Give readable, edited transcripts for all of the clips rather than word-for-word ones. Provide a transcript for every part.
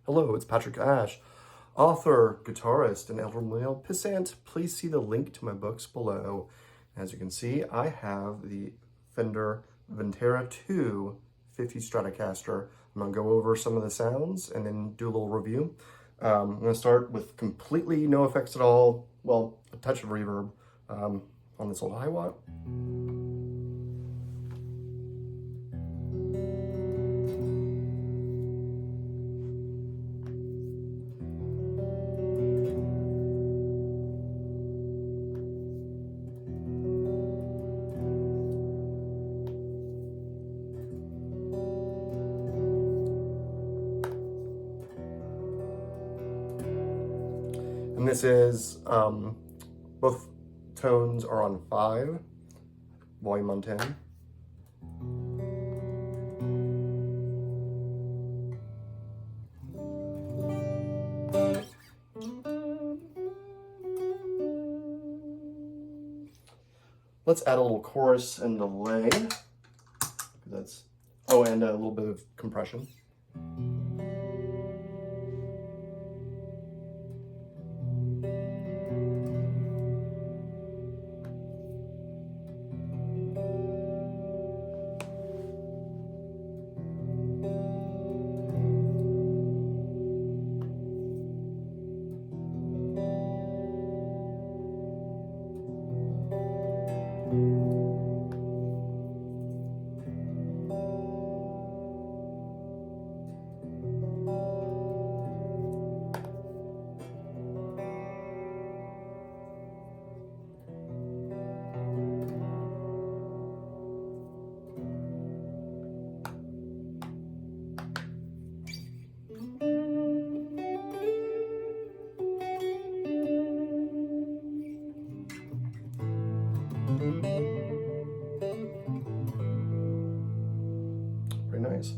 Hello, it's Patrick Ash, author, guitarist, and elder male pissant. Please see the link to my books below. As you can see, I have the Fender Vintera 2 50 Stratocaster. I'm going to go over some of the sounds and then do a little review. I'm going to start with completely no effects at all. Well, a touch of reverb on this old high watt. And this is, both tones are on 5, volume on 10. Let's add a little chorus and delay. That's, oh, and a little bit of compression. Pretty nice.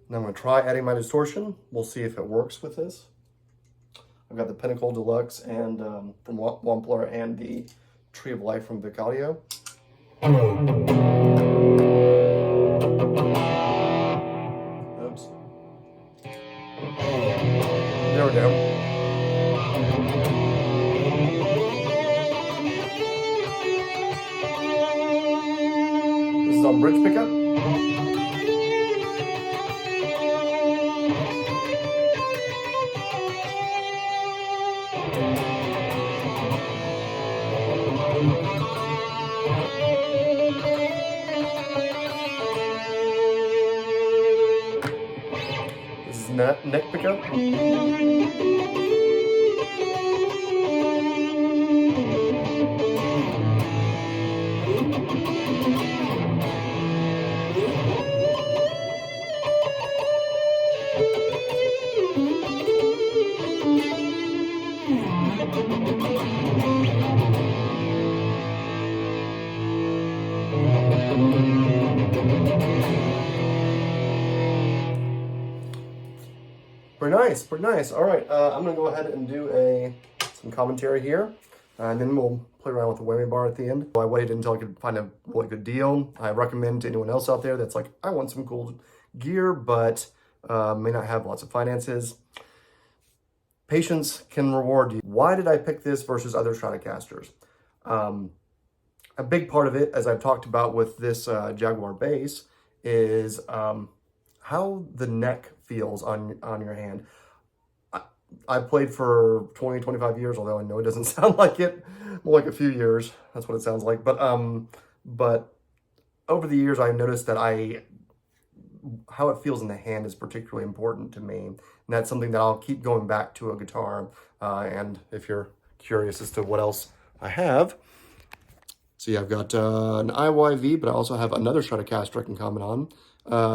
Now I'm going to try adding my distortion. We'll see if it works with this. I've got the Pinnacle Deluxe and from Wampler and the Tree of Life from Vic Audio. Oops. There we go. This is on bridge pickup. This is neck pickup. Pretty nice, pretty nice. All right, I'm gonna go ahead and do some commentary here, and then we'll play around with the whammy bar at the end. I waited until I could find a really good deal. I recommend to anyone else out there that's like, I want some cool gear, but may not have lots of finances. Patience can reward you. Why did I pick this versus other Stratocasters? A big part of it, as I've talked about with this Jaguar bass, is how the neck feels on your hand. I played for 20, 25 years, although I know it doesn't sound like it, more like a few years. That's what it sounds like. But over the years, I noticed that how it feels in the hand is particularly important to me. And that's something that I'll keep going back to a guitar. And if you're curious as to what else I have, see, I've got an IYV, but I also have another Stratocaster I can comment on,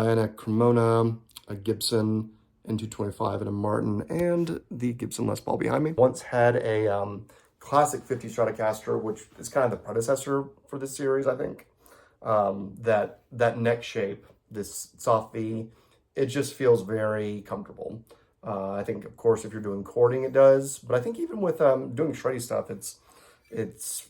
and a Cremona, a Gibson, N225 and a Martin, and the Gibson Les Paul behind me. Once had a classic 50 Stratocaster, which is kind of the predecessor for this series, I think. That neck shape, this soft V, it just feels very comfortable. I think, of course, if you're doing chording, it does. But I think even with doing shreddy stuff, it's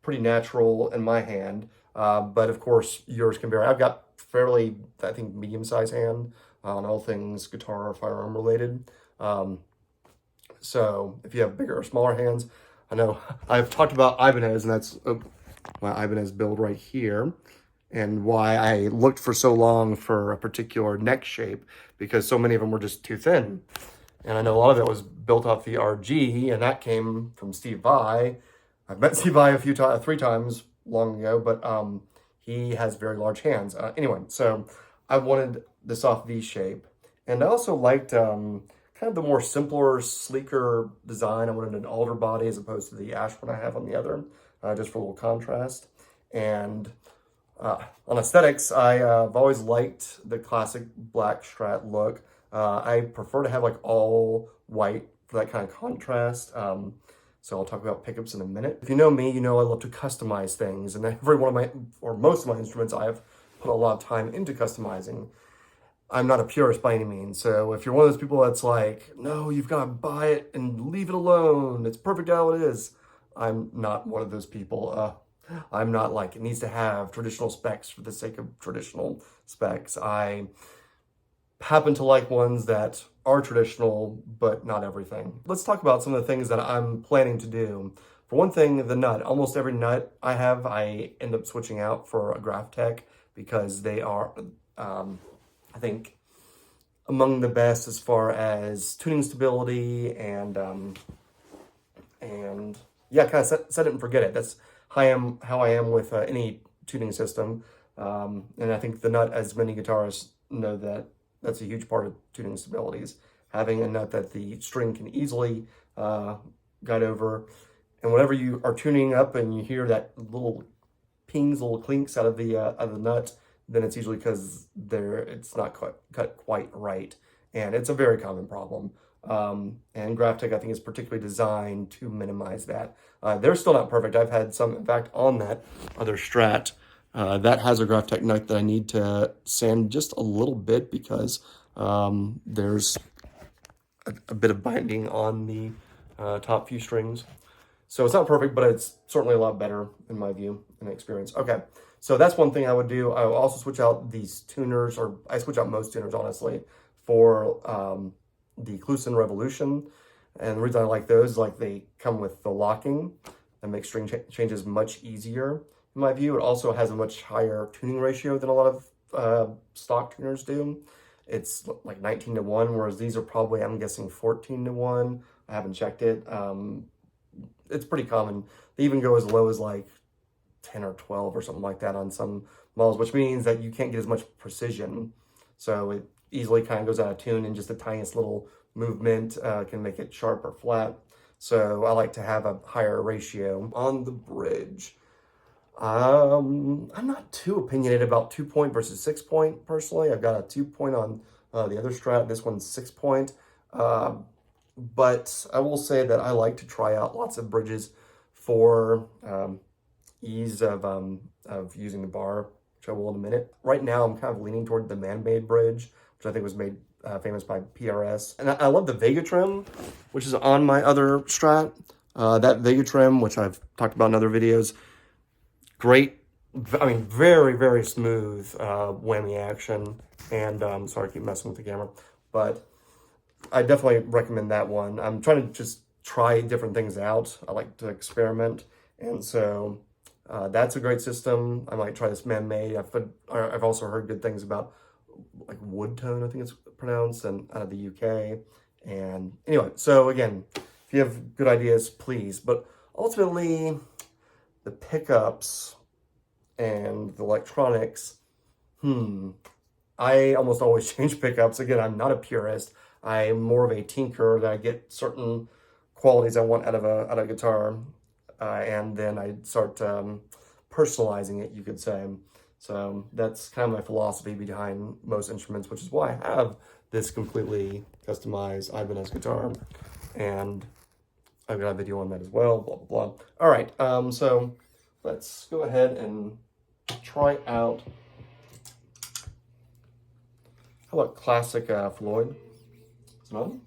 pretty natural in my hand. But of course, yours can vary. I've got fairly, I think, medium-sized hand on all things guitar or firearm related. So if you have bigger or smaller hands, I know I've talked about Ibanez, and that's my Ibanez build right here, and why I looked for so long for a particular neck shape, because so many of them were just too thin. And I know a lot of it was built off the RG, and that came from Steve Vai. I've met Steve Vai three times long ago, but he has very large hands. Anyway, so I wanted the soft V shape, and I also liked kind of the more simpler, sleeker design. I wanted an alder body as opposed to the ash one I have on the other, just for a little contrast. And on aesthetics, I've always liked the classic black Strat look. I prefer to have like all white for that kind of contrast. So I'll talk about pickups in a minute. If you know me, you know I love to customize things, and every one of my, or most of my instruments, I have put a lot of time into customizing. I'm not a purist by any means, so if you're one of those people that's like, no, you've got to buy it and leave it alone, it's perfect how it is, I'm not one of those people. I'm not like, it needs to have traditional specs for the sake of traditional specs. I happen to like ones that are traditional, but not everything. Let's talk about some of the things that I'm planning to do. For one thing, the nut. Almost every nut I have, I end up switching out for a Graphtec, because they are, I think, among the best as far as tuning stability and yeah, kind of set it and forget it. That's how I am with any tuning system. And I think the nut, as many guitarists know, that's a huge part of tuning stabilities. Having a nut that the string can easily guide over. And whenever you are tuning up and you hear that little pings, little clinks out of the nut, then it's usually because it's not cut quite right. And it's a very common problem. And Graphtec, I think, is particularly designed to minimize that. They're still not perfect. I've had some, in fact, on that other Strat, that has a Graphtec nut that I need to sand just a little bit, because there's a bit of binding on the top few strings. So it's not perfect, but it's certainly a lot better in my view and experience. Okay, so that's one thing I would do. I will also switch out these tuners, or I switch out most tuners, honestly, for the Kluson Revolution. And the reason I like those is like they come with the locking and make string changes much easier. In my view, it also has a much higher tuning ratio than a lot of stock tuners do. It's like 19-to-1, whereas these are probably, I'm guessing, 14-to-1. I haven't checked it. It's pretty common. They even go as low as like 10 or 12 or something like that on some models, which means that you can't get as much precision. So it easily kind of goes out of tune, and just the tiniest little movement can make it sharp or flat. So I like to have a higher ratio. On the bridge, I'm not too opinionated about 2-point versus 6-point personally. I've got a 2-point on the other Strat. This one's 6-point. But I will say that I like to try out lots of bridges for ease of using the bar, which I will in a minute. Right now, I'm kind of leaning toward the man-made bridge, which I think was made famous by PRS. And I love the Vega trim, which is on my other Strat. That Vega trim, which I've talked about in other videos, great, I mean, very, very smooth whammy action. And sorry, I keep messing with the camera, but I definitely recommend that one. I'm trying to just try different things out. I like to experiment. And so that's a great system. I might try this man-made. I've also heard good things about like wood tone, I think it's pronounced, and out of the UK. And anyway, so again, if you have good ideas, please. But ultimately, the pickups and the electronics, I almost always change pickups. Again, I'm not a purist. I'm more of a tinkerer, that I get certain qualities I want out of a guitar, and then I start personalizing it, you could say. So that's kind of my philosophy behind most instruments, which is why I have this completely customized Ibanez guitar, and I've got a video on that as well, blah, blah, blah. All right, so let's go ahead and try out, how about classic Floyd? Is it on?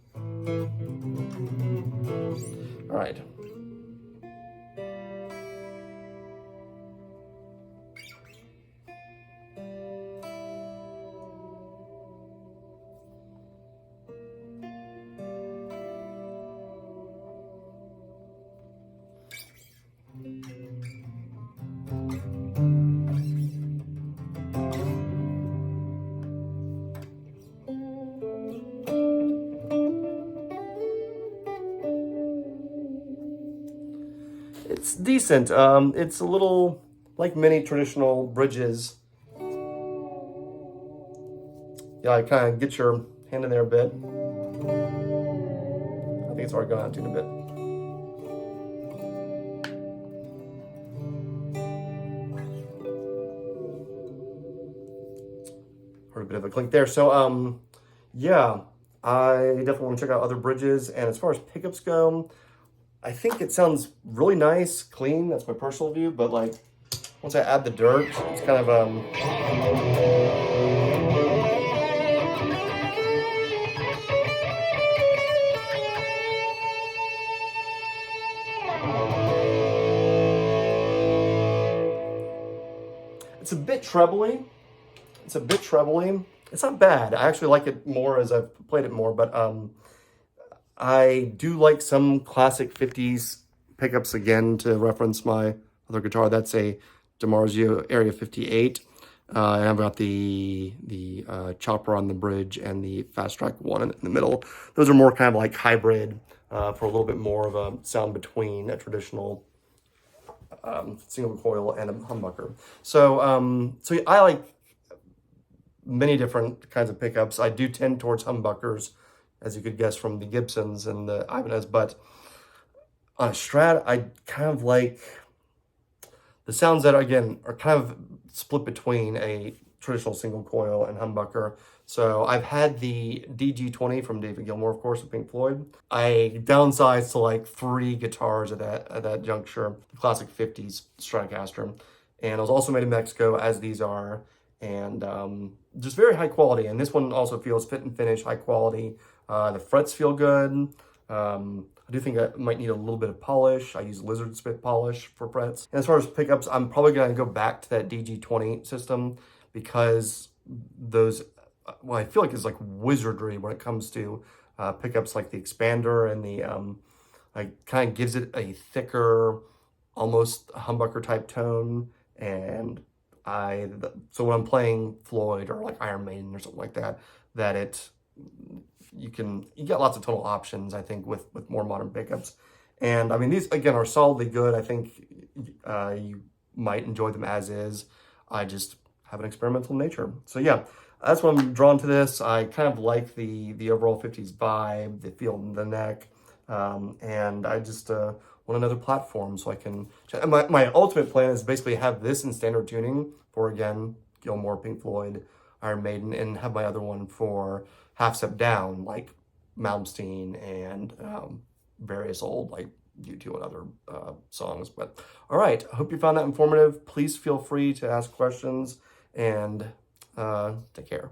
All right. It's decent. It's a little like many traditional bridges. Yeah, I kind of get your hand in there a bit. I think it's already gone out to a bit. Heard a bit of a clink there. So, yeah, I definitely want to check out other bridges. And as far as pickups go, I think it sounds really nice, clean. That's my personal view. But like, once I add the dirt, it's kind of it's a bit trebly. It's a bit trebly. It's not bad. I actually like it more as I've played it more, but I do like some classic 50s pickups, again, to reference my other guitar. That's a DiMarzio Area 58. And I've got the chopper on the bridge and the Fast Track one in the middle. Those are more kind of like hybrid for a little bit more of a sound between a traditional single coil and a humbucker. So, so I like many different kinds of pickups. I do tend towards humbuckers, as you could guess from the Gibsons and the Ibanez, but on a Strat, I kind of like the sounds that, again, are kind of split between a traditional single coil and humbucker. So I've had the DG20 from David Gilmour, of course, of Pink Floyd. I downsized to like 3 guitars at that juncture, the classic 50s Stratocaster. And it was also made in Mexico, as these are, and just very high quality. And this one also feels fit and finish, high quality. The frets feel good. I do think I might need a little bit of polish. I use lizard spit polish for frets. And as far as pickups, I'm probably going to go back to that DG20 system, because those, well, I feel like it's like wizardry when it comes to pickups, like the expander and the, like, kind of gives it a thicker, almost humbucker type tone. And so when I'm playing Floyd or like Iron Maiden or something like that, you get lots of tonal options, I think, with more modern pickups. And I mean, these again are solidly good. I think you might enjoy them as is. I just have an experimental nature. So yeah, that's what I'm drawn to this. I kind of like the overall 50s vibe, the feel in the neck, and I just want another platform so I can. My ultimate plan is basically have this in standard tuning for, again, Gilmour, Pink Floyd, Iron Maiden, and have my other one for half step down, like Malmsteen and various old like U2 and other songs. But all right, I hope you found that informative. Please feel free to ask questions, and take care.